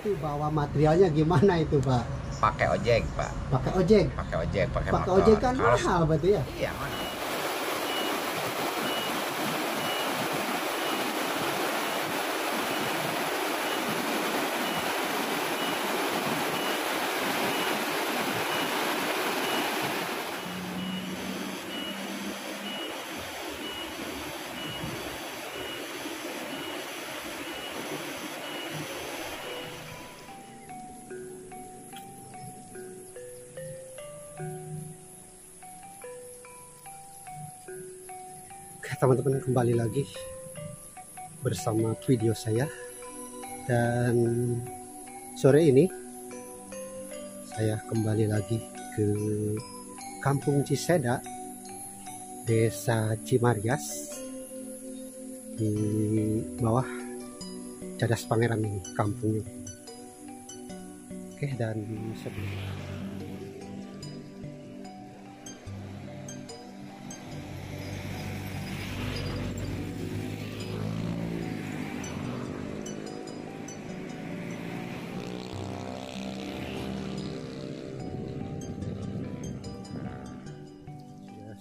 Itu bawa materialnya gimana itu, Pak? Pakai ojek, Pak. Pakai ojek. Pakai ojek, pakai Pakai motor. ojek kan Kalau- mahal berarti ya? Iya, mahal. Oke, teman-teman, kembali lagi bersama video saya. Dan sore ini saya kembali lagi ke Kampung Ciseda, Desa Cimarias, di bawah Cadas Pangeran ini kampungnya. Oke, dan sebelumnya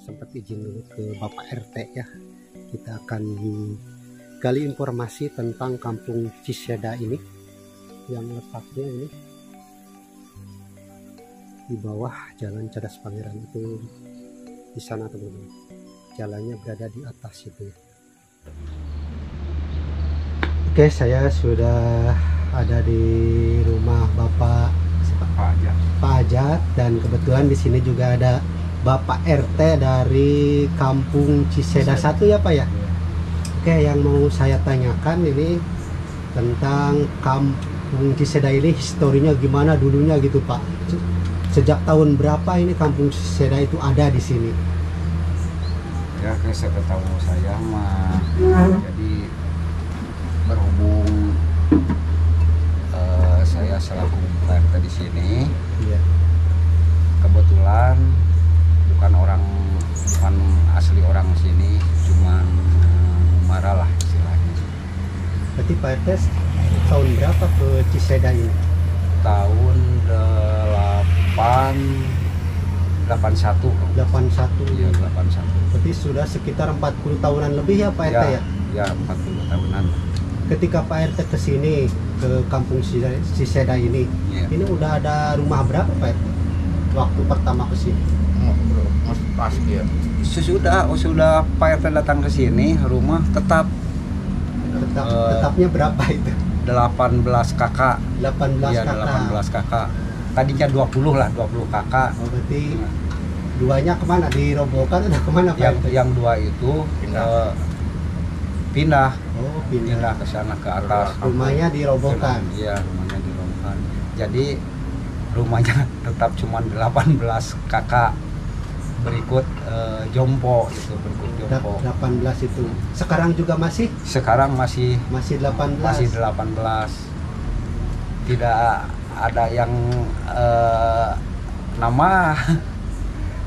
sempat izin dulu ke Bapak RT ya. Kita akan gali informasi tentang Kampung Ciseda ini yang letaknya ini di bawah Jalan Cadas Pangeran itu, di sana teman-teman. Jalannya berada di atas itu. Oke, saya sudah ada di rumah Bapak Pak Ajat, dan kebetulan di sini juga ada Bapak RT dari Kampung Ciseda 1 ya Pak ya. Oke, yang mau saya tanyakan ini tentang Kampung Ciseda ini, historinya gimana dulunya gitu Pak. Sejak tahun berapa ini Kampung Ciseda itu ada di sini? Ya, sepetahu saya mah jadi berhubung saya selaku PRT di sini, Iya. kebetulan bukan asli orang sini, cuman marah lah istilahnya. Berarti Pak RT tahun berapa ke Ciseda ini? Tahun 81. 81. Iya, 81. Berarti sudah sekitar 40 tahunan lebih ya Pak RT ya? Ya, 40 tahunan. Ketika Pak RT ke sini, ke Kampung Ciseda ini, Iya. ini udah ada rumah berapa Pak RT waktu pertama ke sini? Pas ya. Sudah Pak RT datang ke sini, rumah tetapnya Tetapnya berapa itu? 18 kakak. 18 Iya, kakak. 18 kakak. Tadinya 20 lah, 20 kakak. Oh, berarti duanya kemana? Dirobohkan atau kemana Pak RT? Yang dua itu pindah Oh, pindah. ke sana ke atas. Rumahnya dirobohkan. Iya, rumahnya dirobohkan. Jadi rumahnya tetap cuma 18 kakak. Berikut jompo itu, berikut jompo. 18 itu. Sekarang juga masih? Sekarang masih 18. masih 18. Tidak ada yang nama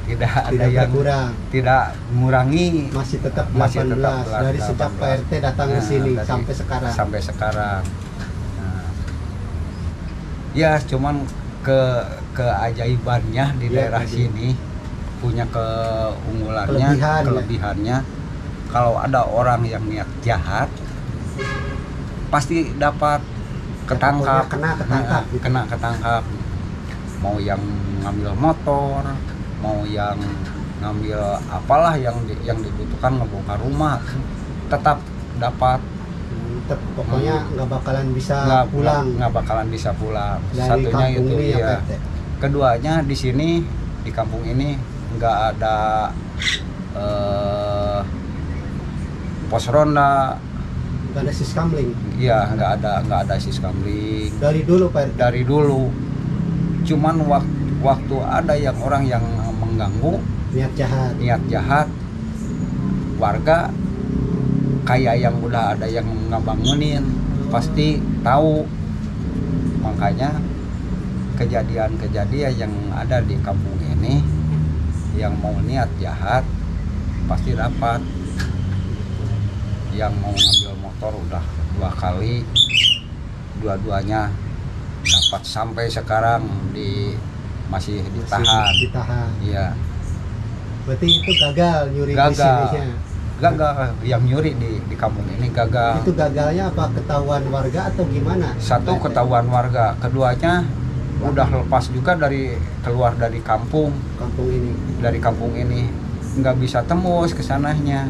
tidak ada yang berkurang. tidak mengurangi, Masih tetap 18. Masih tetap Dari sejak 18. Pak RT datang ke Nah, sini dari- sampai sekarang. sampai sekarang. Nah, ya cuman keajaibannya di Ya, daerah tadi. sini punya keunggulannya, Kelebihan, ya. kelebihannya. Kalau ada orang yang niat jahat pasti dapat ketangkap. Pokoknya kena ketangkap, Nah, gitu. kena ketangkap. Mau yang ngambil motor, mau yang ngambil apalah yang dibutuhkan, ngebongkar rumah, tetap dapat. Pokoknya nggak bakalan bisa pulang nggak bakalan bisa pulang. dari Satunya kampung itu ini ya ya. Pak RT. Keduanya di sini, di kampung ini nggak ada pos ronda. Nggak ada siskamling Iya, nggak ada siskamling dari dulu Pak RT. dari dulu. Cuman waktu ada yang orang yang mengganggu, Niat jahat. warga kayak yang udah ada yang ngebangunin pasti tahu. Makanya kejadian-kejadian yang ada di kampung ini, yang mau niat jahat pasti dapat. Yang mau ngambil motor udah 2 kali, dua-duanya dapat sampai sekarang masih ditahan. Ditahan. Iya. Berarti itu gagal nyuri di Gagal. sininya. Gagal yang nyuri di kampung ini gagal. Itu gagalnya apa ketahuan warga atau gimana? Satu ketahuan warga, keduanya udah lepas juga keluar dari kampung ini nggak bisa tembus ke sananya.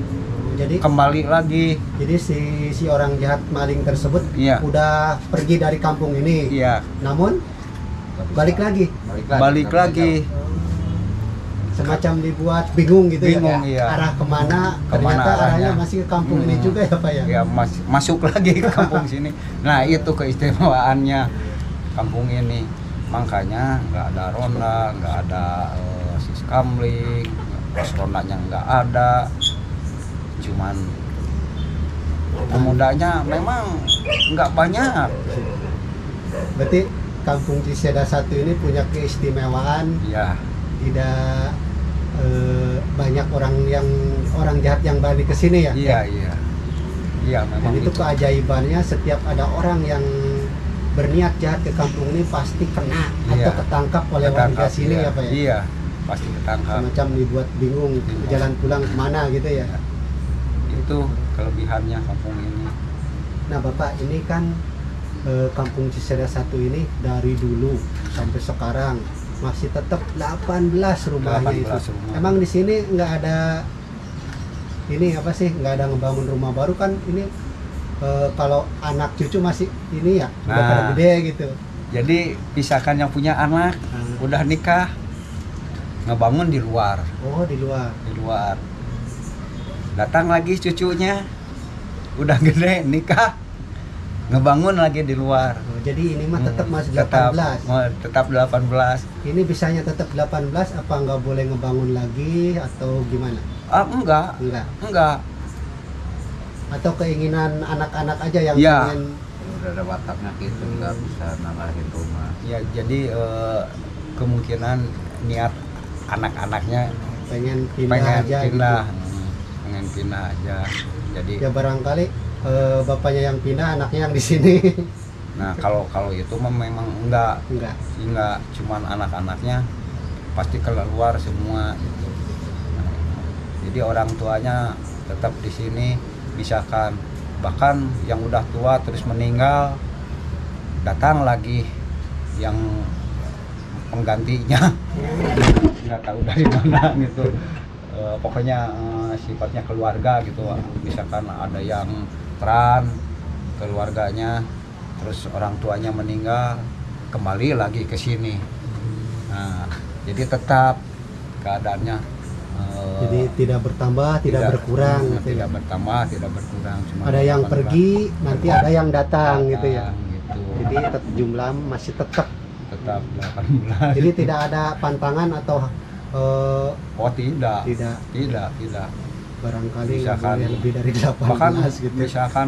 Jadi Kembali lagi. Jadi si orang jahat maling tersebut Iya. udah pergi dari kampung ini. Iya, Namun balik lagi. balik lagi. Semacam dibuat bingung gitu Bingung, ya. iya. Arah kemana? Kemana Ternyata arahnya arahnya? masih ke kampung ini juga ya Pak ya. Ya masuk lagi ke kampung sini. Nah itu keistimewaannya kampung ini. Makanya nggak ada ronda, nggak ada siskamling, pos rondanya nggak ada. Cuman pemudanya memang nggak banyak. Berarti kampung Ciseda 1 ini punya keistimewaan, Ya, tidak banyak orang jahat yang balik ke sini ya. iya. Iya Dan memang itu keajaibannya setiap ada orang yang berniat jahat ke kampung ini pasti kena Iya. atau ketangkap oleh warga sini ya Pak ya. Iya, pasti ketangkap. Semacam dibuat bingung jalan pulang kemana gitu ya. Itu kelebihannya kampung ini. Nah Bapak ini kan kampung Ciseda 1 ini dari dulu sampai sekarang masih tetap 18 rumahnya 18 itu. rumah. Emang di sini nggak ada ini apa sih, nggak ada ngebangun rumah baru kan ini kalau anak cucu masih ini ya udah Nah. pada gede gitu. Jadi pisahkan yang punya anak udah nikah ngebangun di luar. Oh di luar. Datang lagi cucunya udah gede nikah ngebangun lagi di luar. Oh, jadi ini mah tetap masih 18. Tetap 18. Ini bisanya tetap 18 apa nggak boleh ngebangun lagi atau gimana? Enggak. Enggak. Atau keinginan anak-anak aja yang Ya. pengen. Udah ada wataknya gitu, nggak bisa nambahin rumah. Ya jadi kemungkinan niat anak-anaknya pengen pindah pengen aja pindah, gitu. pengen pindah aja. Jadi Ya barangkali bapaknya yang pindah, anaknya yang di sini. nah kalau itu memang enggak cuman anak-anaknya pasti keluar semua gitu. Nah, jadi orang tuanya tetap di sini, misalkan bahkan yang udah tua terus meninggal datang lagi yang penggantinya nggak tahu dari mana gitu. Pokoknya sifatnya keluarga gitu, misalkan ada yang keluarganya terus orang tuanya meninggal kembali lagi ke sini. Nah jadi tetap keadaannya Jadi tidak bertambah, tidak berkurang gitu tidak ya. bertambah, tidak berkurang. Cuma Ada yang 18 pergi, nanti ada yang datang gitu ya. gitu. Jadi jumlah masih tetap. Tetap 18. Jadi tidak ada pantangan atau Oh tidak. tidak Tidak. barangkali nggak Misalkan- boleh lebih dari 18 Bahkan gitu. misalkan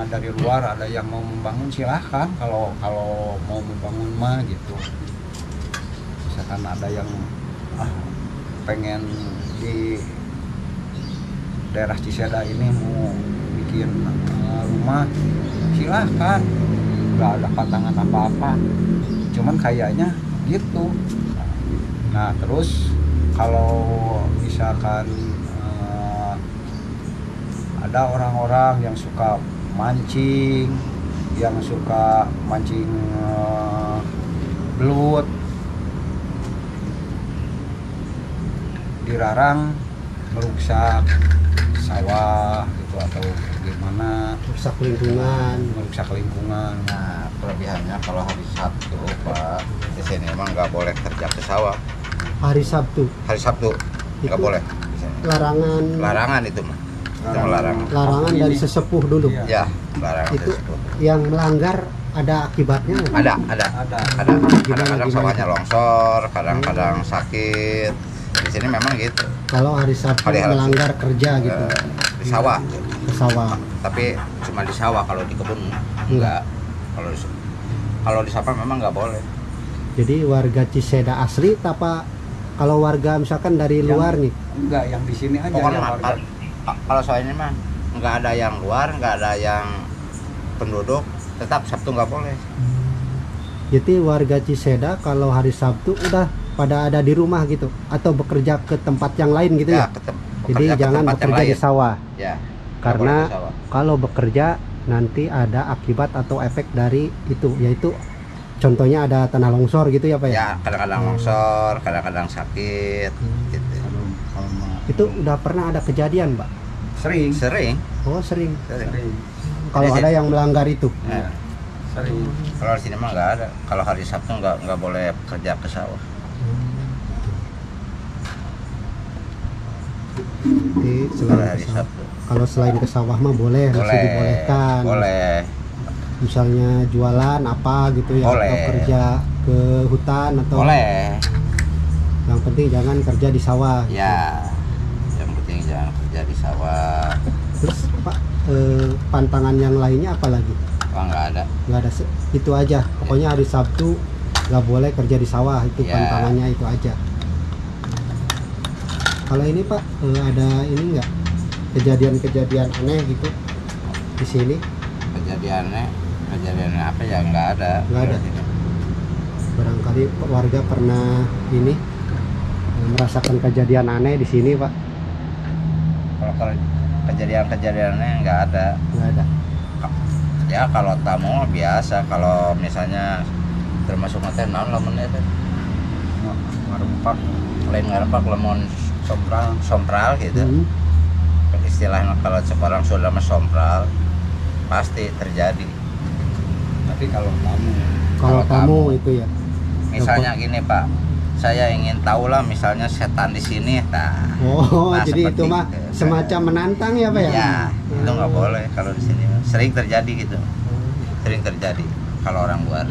dari luar ada yang mau membangun, silahkan kalau mau membangun mah gitu. Misalkan ada yang pengen di daerah Ciseda ini mau bikin rumah, silahkan, nggak ada pantangan apa-apa, cuman kayaknya gitu. Nah terus kalau misalkan ada orang-orang yang suka mancing, belut, dilarang merusak sawah gitu atau gimana, merusak lingkungan. Nah, kelebihannya kalau hari Sabtu, Pak, di sini emang nggak boleh kerja ke sawah. Hari Sabtu Hari Sabtu nggak Itu boleh. Di sini. larangan Itu mah. Itu larangan. larangan dari Ini. sesepuh dulu. Iya. Ya, larangan Itu tersebut. yang melanggar ada akibatnya nggak? Ada. Kadang-kadang Gimana? sawahnya longsor, kadang-kadang sakit. Di sini memang gitu. Kalau hari Sabtu Hari-hari melanggar kerja gitu Di sawah. ke sawah. Tapi cuma di sawah, kalau di kebun enggak. Kalau di sawah memang nggak boleh. Jadi warga Ciseda asli apa kalau warga misalkan dari luar nih? Enggak, yang di sini aja Pokoknya yang mah, warga. kalau soal ini mah nggak ada yang luar, nggak ada yang penduduk, tetap Sabtu nggak boleh. Jadi warga Ciseda kalau hari Sabtu udah pada ada di rumah gitu atau bekerja ke tempat yang lain gitu ya? Jadi jangan bekerja di sawah. Ya. Karena kalau bekerja nanti ada akibat atau efek dari itu, yaitu contohnya ada tanah longsor gitu ya Pak ya? Ya, kadang-kadang longsor, kadang-kadang sakit gitu. Itu udah pernah ada kejadian Pak? Sering. Oh sering. Sering. Kalau Jadi, ada yang melanggar itu? Ya. Sering. Kalau di sini mah nggak ada. Kalau hari Sabtu nggak boleh kerja ke sawah. Jadi Kalau selain hari ke sawah, Sabtu. kalau selain ke sawah mah boleh, masih dibolehkan. Boleh. Misalnya jualan apa gitu ya, Boleh. atau kerja ke hutan atau Boleh. yang penting jangan kerja di sawah. Ya. Yang penting jangan kerja di sawah. Terus Pak, pantangan yang lainnya apa lagi? Wah, nggak ada. Nggak ada, itu aja. Pokoknya hari Sabtu nggak boleh kerja di sawah, itu Ya. pantangannya itu aja. Kalau ini Pak, ada ini nggak kejadian-kejadian aneh gitu di sini? Kejadiannya apa ya, nggak ada. Nggak ada. Di sini. Barangkali warga pernah ini merasakan kejadian aneh di sini Pak? Kalau kejadiannya nggak ada. Nggak ada. Ya kalau tamu biasa, kalau misalnya termasuk nanti lamun itu Ngarempak, lain ngarempak lemon sompral gitu. Istilahnya kalau sekarang sudah mas sompral pasti terjadi. tapi kalau kamu Kalau tamu itu ya. Misalnya gini Pak, saya ingin tahu lah misalnya setan di sini, Oh, Nah, jadi itu seperti mah itu. semacam menantang ya Pak ya? ya itu nggak boleh kalau di sini. Sering terjadi gitu, sering terjadi kalau orang luar.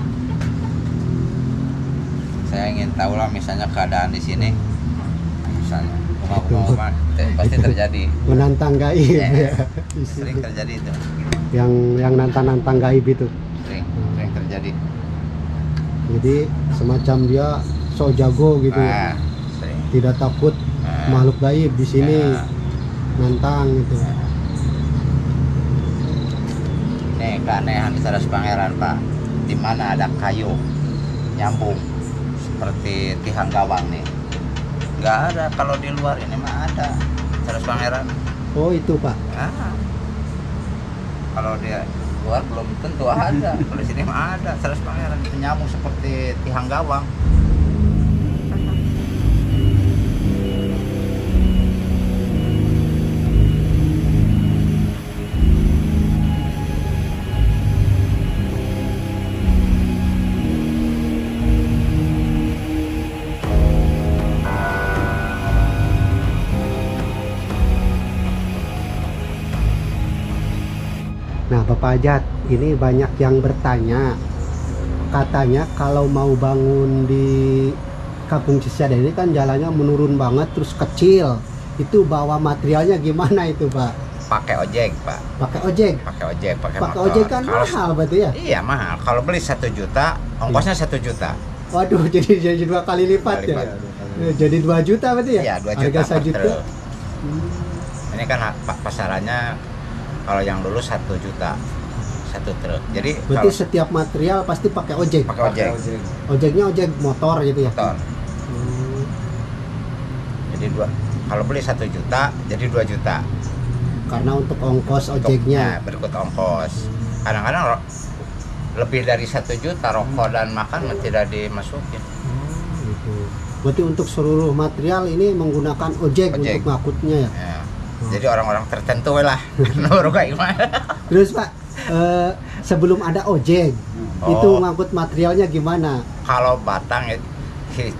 Saya ingin tahu lah misalnya keadaan di sini, misalnya rumah pasti terjadi. Menantang gaib Ya. ya. Sering terjadi itu, Yang nantang-nantang gaib itu. sering terjadi. Jadi semacam dia sok jago gitu ya. Sering. Tidak takut Nah, makhluk gaib di sini. Nah. Nantang gitu. Nih keanehan di Saras Pangeran Pak, di mana ada kayu nyambung seperti tiang gawang nih, nggak ada. Kalau di luar ini mah ada Saras Pangeran. Oh itu Pak. Kalau dia luar belum tentu ada. Kalau di sini mah ada Saras Pangeran, itu nyambung seperti tiang gawang. Nah Bapak Ajat, ini banyak yang bertanya, katanya kalau mau bangun di Kampung Cisada ini kan jalannya menurun banget terus kecil, itu bawa materialnya gimana itu Pak? Pakai ojek Pak, Pakai ojek? pakai Pakai motor. ojek kan Kalau- mahal berarti ya? Iya mahal. Kalau beli 1 juta, ongkosnya 1 juta. Waduh, jadi 2 kali lipat Kali ya? lipat. Jadi 2 juta berarti ya? Iya 2 juta. Harga 1 per juta? truk. Ini kan pasarannya kalau yang dulu 1 juta 1 truk. Jadi Berarti kalau setiap material pasti pakai ojek? pakai ojek Ojeknya ojek motor gitu ya? motor. Jadi kalau beli 1 juta jadi 2 juta. Karena untuk ongkos Untuk- ojeknya. ya, berikut ongkos. Kadang-kadang lebih dari 1 juta rokok dan makan tidak dimasukin. Gitu. Berarti untuk seluruh material ini menggunakan ojek. Ojek. Untuk ngangkutnya ya? Ya. Jadi orang-orang tertentu lah. Baru kayak gimana? Terus Pak, sebelum ada ojek, Oh. itu ngangkut materialnya gimana? Kalau batang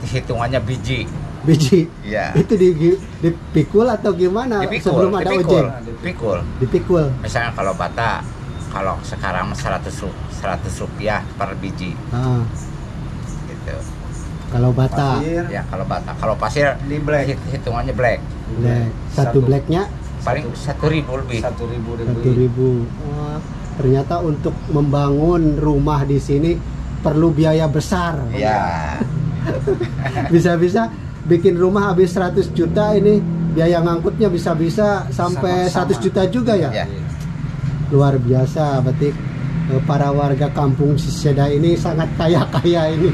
hitungannya biji. Biji? Iya. Itu dipikul atau gimana sebelum ada ojek? Dipikul. Dipikul. Misalnya kalau bata, kalau sekarang 100 rupiah per biji Nah, gitu. kalau bata, Ya kalau bata, kalau pasir di black hitungannya black. black. Satu blacknya Paling 1.000 lebih. 1.000. Wah, ternyata untuk membangun rumah di sini perlu biaya besar. Ya. Bisa-bisa bikin rumah habis 100 juta, ini biaya ngangkutnya bisa-bisa sampai Sama-sama. 100 juta juga ya. Ya. Luar biasa, berarti para warga kampung Ciseda ini sangat kaya ini.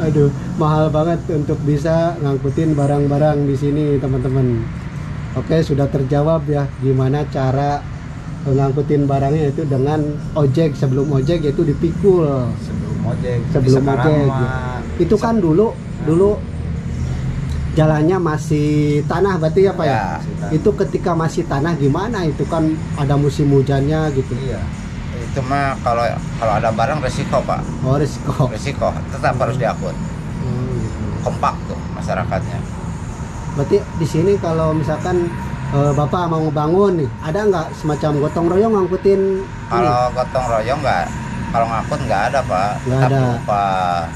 Aduh, mahal banget untuk bisa ngangkutin barang-barang di sini, teman-teman. Oke, sudah terjawab ya gimana cara ngangkutin barangnya, itu dengan ojek. Sebelum ojek itu dipikul. Sebelum ojek. Itu kan dulu jalannya masih tanah berarti ya Pak ya? Itu ketika masih tanah gimana? Itu kan ada musim hujannya gitu. Iya. Itu mah kalau ada barang resiko Pak. Oh, resiko. Resiko tetap harus diangkut. Gitu. Kompak tuh masyarakatnya. Berarti di sini kalau misalkan Bapak mau bangun nih, ada nggak semacam gotong royong ngangkutin? Kalau gotong royong nggak, kalau ngangkut nggak ada Pak. Nggak ada.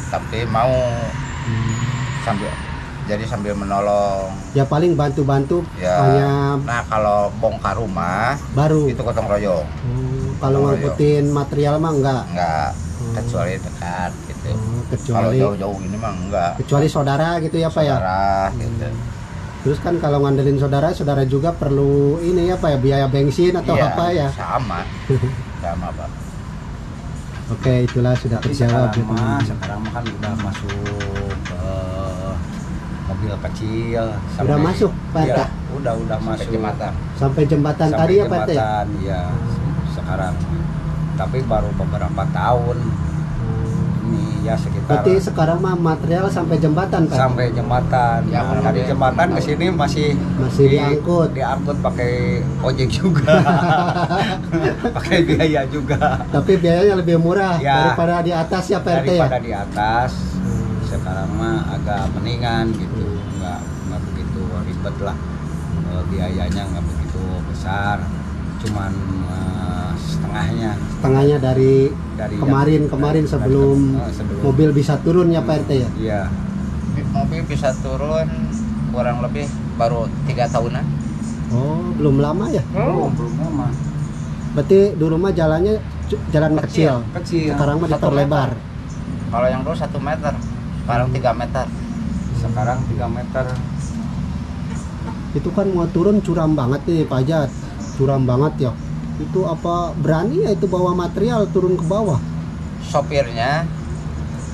Tapi mau sambil menolong. Ya paling bantu-bantu Ya. hanya. Nah kalau bongkar rumah Baru. itu gotong royong. Kalau ngangkutin material mah enggak. Enggak, kecuali dekat gitu. Kalau Kecuali jauh-jauh ini mah enggak. kecuali saudara gitu ya Pak ya. Saudara gitu. Terus kan kalau ngandelin saudara juga perlu ini ya Pak ya, biaya bensin atau Iya, apa ya. sama Pak. Oke, itulah sudah terjawab ya, teman-teman. Sekarang mah kan udah masuk ke mobil kecil. Udah masuk Pak Iya, RT? udah masuk Jembatan. Sampai jembatan sampai tadi ya Pak RT? jembatan, ya sekarang. Tapi baru beberapa tahun ini ya sekitar. Berarti sekarang mah material sampai jembatan Pak? Sampai jembatan. Ya, Nah, dari jembatan ke sini masih diangkut pakai ojek juga. Pakai biaya juga. Tapi biayanya lebih murah Ya, daripada di atas ya Pak RT ya? daripada di atas. Sekarang mah agak mendingan gitu, nggak begitu ribet lah. Biayanya nggak begitu besar, cuman setengahnya dari kemarin sebelum mobil bisa turun ya Pak RT ya? Iya. Mobil bisa turun kurang lebih baru 3 tahunan. Oh, belum lama ya? Belum lama. Berarti dulu mah jalannya jalan kecil. Sekarang mah 1 diperlebar. Kalau yang dulu 1 meter, sekarang 3 meter. Sekarang 3 meter. Itu kan mau turun curam banget nih Pak Ajat. Curam banget ya. Itu apa berani ya itu bawa material turun ke bawah? Sopirnya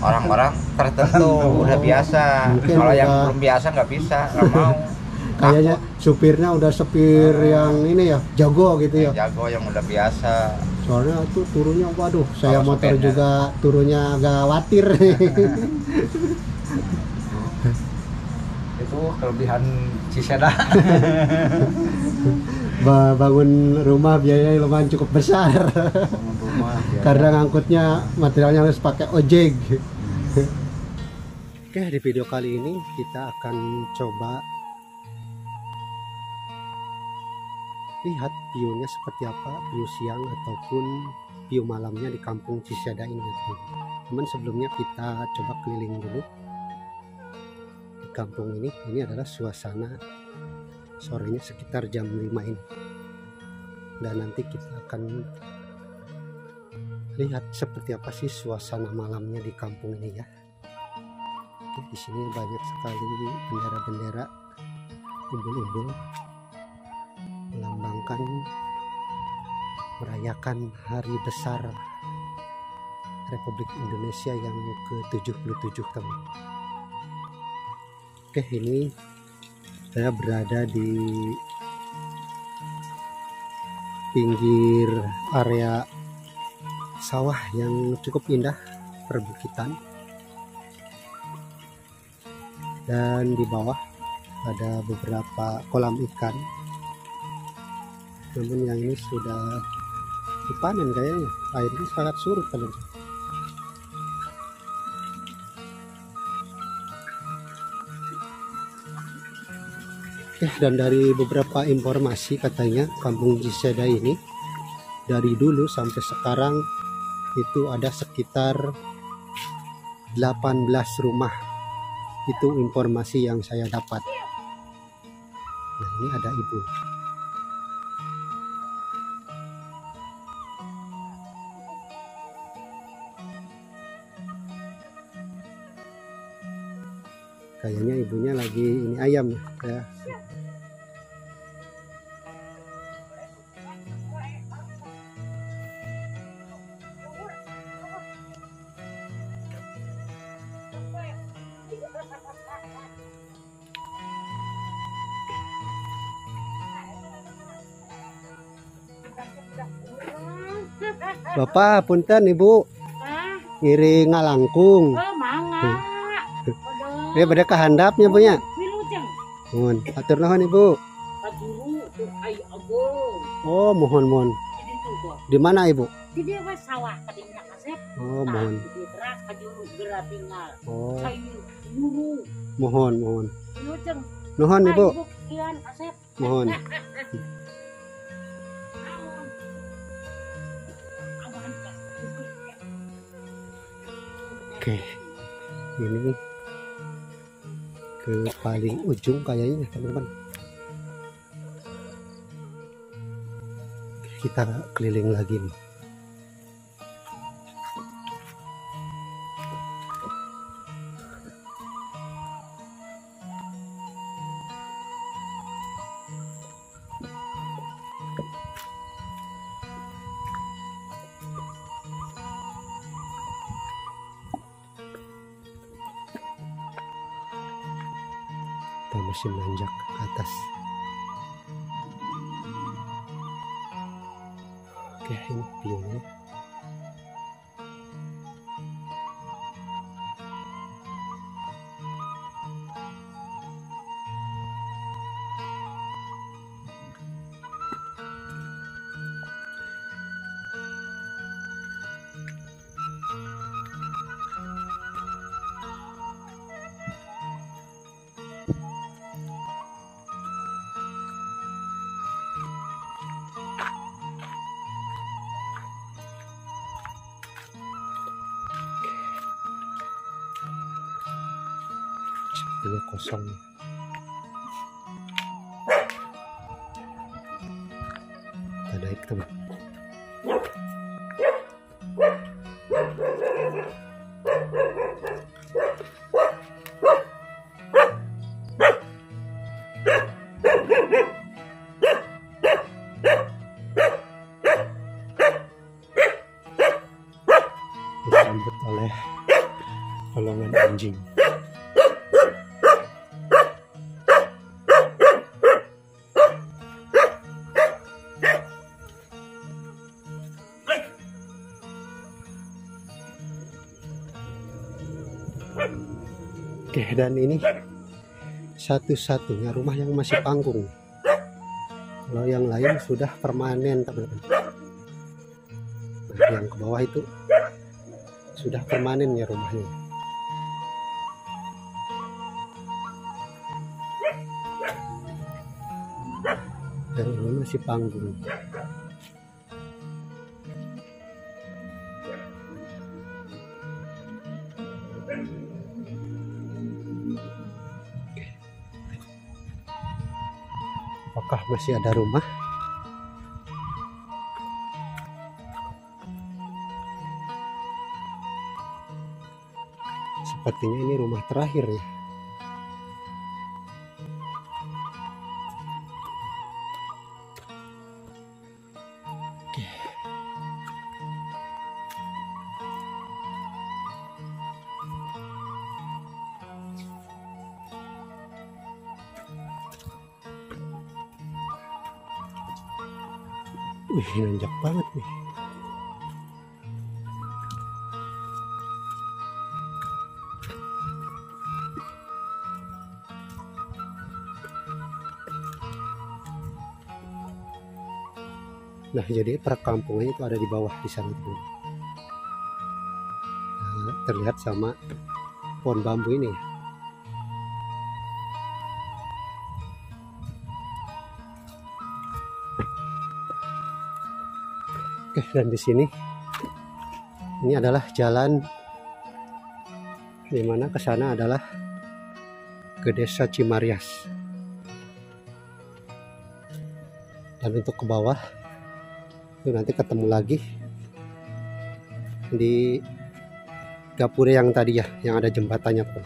orang-orang tertentu udah biasa. Mungkin Kalau yang udah- belum biasa nggak bisa, nggak mau. Kayaknya supirnya udah supir yang ini ya, jago gitu ya. Jago yang udah biasa. Soalnya itu turunnya waduh, saya Kalau motor supirnya. juga turunnya agak khawatir. Itu kelebihan Ciseda. Bangun rumah biayanya lumayan cukup besar. Rumah Karena ngangkutnya materialnya harus pakai ojek. Oke, di video kali ini kita akan coba lihat view-nya seperti apa, view siang ataupun view malamnya di kampung Ciseda ini. Teman, sebelumnya kita coba keliling dulu di kampung ini. Ini adalah suasana sorenya sekitar jam 5 ini. Dan nanti kita akan lihat seperti apa sih suasana malamnya di kampung ini ya. Oke, di sini banyak sekali bendera-bendera, umbul-umbul melambangkan merayakan hari besar Republik Indonesia yang ke-77, teman. Oke, ini saya berada di pinggir area sawah yang cukup indah, perbukitan, dan di bawah ada beberapa kolam ikan. Namun yang ini sudah dipanen kayaknya, airnya sangat surut teman. Dan dari beberapa informasi katanya kampung Ciseda ini dari dulu sampai sekarang itu ada sekitar 18 rumah. Itu informasi yang saya dapat. Nah, ini ada ibu. Kayaknya ibunya lagi ini ayam ya. Bapak, punten Ibu. Ah, Ngiri ngalangkung. oh mangga. Ya pada kehandapnya Bu nya. Wilujeng. Mohon, atur nuhun Ibu. Kajuru tuh ai agung. Oh, mohon. Jadi tuh gua. Di mana Ibu? Di dia mah sawah kadinya kasep. Oh, mohon. Di teras kajuru geura tinggal. Oh, Kayu nyuru. mohon. Wilujeng. Nuhun Ibu. Kian kasep. Mohon. Oke. Ini ke paling ujung kayaknya teman-teman. Kita keliling lagi nih. Kita masih menanjak ke atas. Oke, ini view-nya. Sepertinya kosong. Kita naik teman. Disambut oleh golongan anjing. Oke, dan ini satu-satunya rumah yang masih panggung. Kalau yang lain sudah permanen, teman-teman. Nah, yang ke bawah itu sudah permanen ya rumahnya. Dan ini masih panggung. Apakah masih ada rumah? Sepertinya ini rumah terakhir ya. Oke. Wih, nanjak banget nih. Nah, jadi perkampungan itu ada di bawah di sana tuh. Nah, terlihat sama pohon bambu ini. Oke, dan di sini ini adalah jalan dimana ke sana adalah ke Desa Cimarias. Dan untuk ke bawah itu nanti ketemu lagi di Gapura yang tadi ya, yang ada jembatannya tuh.